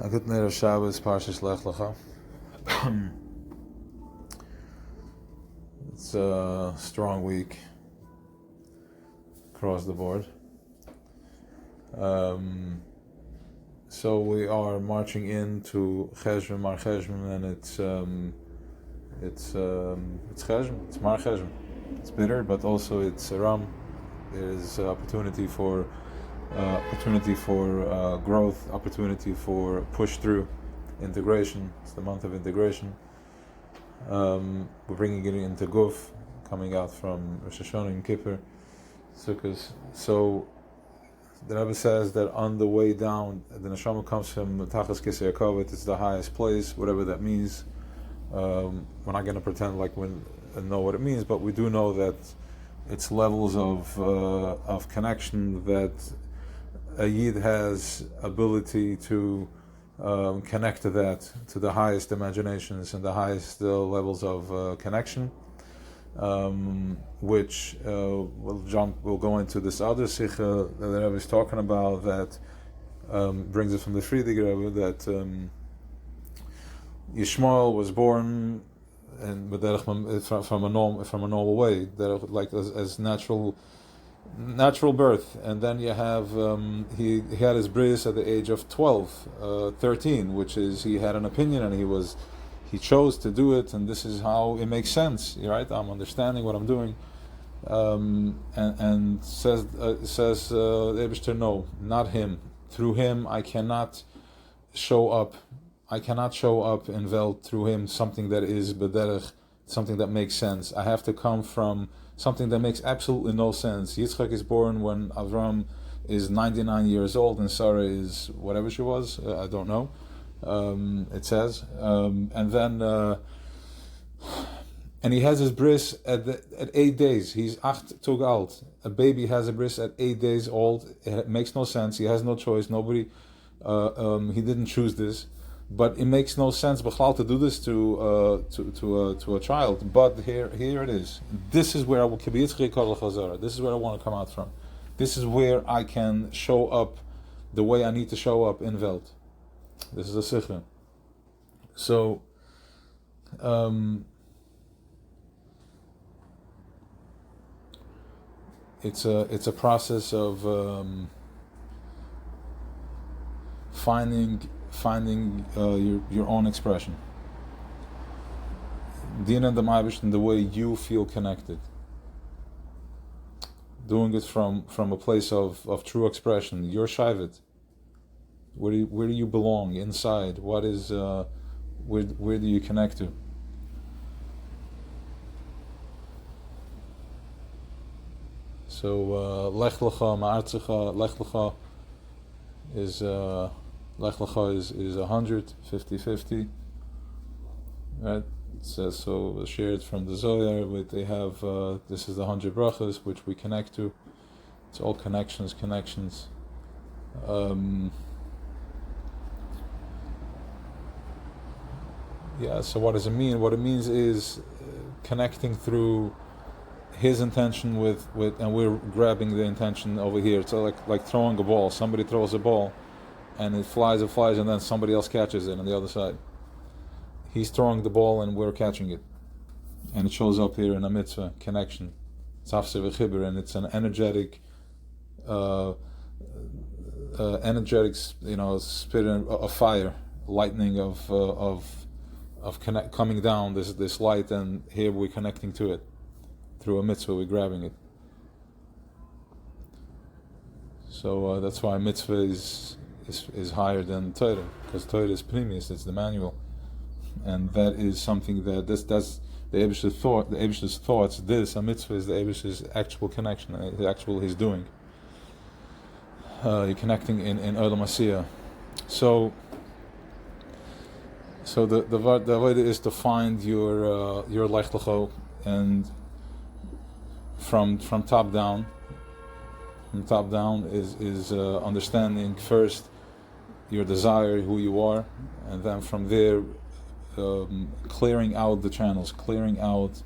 A good night of Shabbos, Parshas Lech Lecha. It's a strong week across the board. So we are marching into Cheshvan, Mar Cheshvan, and it's Cheshvan, it's Mar Cheshvan. It's bitter, but also it's Ram. There's opportunity for growth, opportunity for push through, integration. It's the month of integration. We're bringing it into Guf, coming out from Rosh Hashanah and Kippur, Sukkot. So the Rebbe says that on the way down, the neshama comes from Tachas Kisei HaKavod. It's the highest place, whatever that means. We're not going to pretend like we know what it means, but we do know that it's levels of connection that a Yid has ability to connect to that, to the highest imaginations and the highest levels of connection, which we'll go into this other sikha that the Rebbe is talking about that brings it from the Friedrich Rebbe that Yishmael was born and from a normal way, that like as natural birth, and then you have he had his bris at the age of 13, which is he had an opinion and he chose to do it, and this is how it makes sense, right? I'm understanding what I'm doing, and says Eibishter, no, not him. Through him I cannot show up in Welt through him something that is bederech, something that makes sense. I have to come from something that makes absolutely no sense. Yitzchak is born when Avram is 99 years old and Sarah is whatever she was, I don't know, it says, and then and he has his bris at 8 days. He's 8 tug alt. A baby has a bris at 8 days old. It makes no sense. He has no choice. Nobody, he didn't choose this. But it makes no sense, B'chlal, to do this to a child. But here it is. This is where I will. This is where I want to come out from. This is where I can show up the way I need to show up in Welt. This is a sikha. So, it's a process of finding your own expression. Din and the Maivish in the way you feel connected. Doing it from a place of true expression. Your Shaivet. Where do you belong inside? What is where do you connect to? So Lech Lecha Ma'artzecha, Lech Lecha is Lech Lecha is 100, 50-50. Right? It says so shared from the Zohar. They have this is the 100 brachas which we connect to. It's all connections. So what does it mean? What it means is connecting through his intention with and we're grabbing the intention over here. So like throwing a ball. Somebody throws a ball and it flies, and then somebody else catches it on the other side. He's throwing the ball and we're catching it. And it shows up here in a mitzvah, connection. It's Hafse v'chibur, and it's an energetic spirit of fire, lightning of coming down, this light, and here we're connecting to it. Through a mitzvah, we're grabbing it. So that's why mitzvah is higher than Torah, because Torah is pnimius, it's the manual, and that is something that that's the Eibishter's thought. The Eibishter's thoughts. This a mitzvah is the Eibishter's actual connection, the actual his doing. You're connecting in Olam Asiyah. So the way is to find your Lech Lecha, and from top down. From top down is understanding first your desire, who you are, and then from there clearing out the channels, clearing out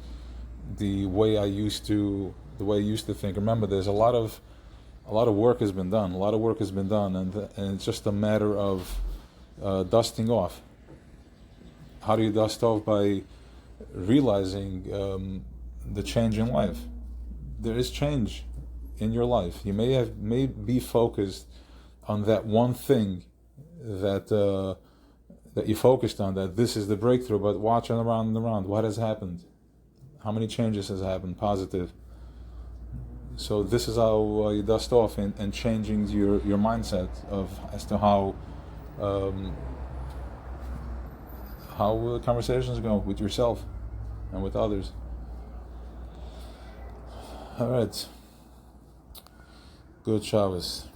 the way I used to think. Remember, there's a lot of work has been done. And it's just a matter of dusting off. How do you dust off? By realizing the change in life. There is change in your life. You may be focused on that one thing that you focused on, that this is the breakthrough, but watch around and around. What has happened? How many changes has happened? Positive. So this is how you dust off, and changing your mindset as to how conversations go with yourself and with others. All right. Good Shabbos.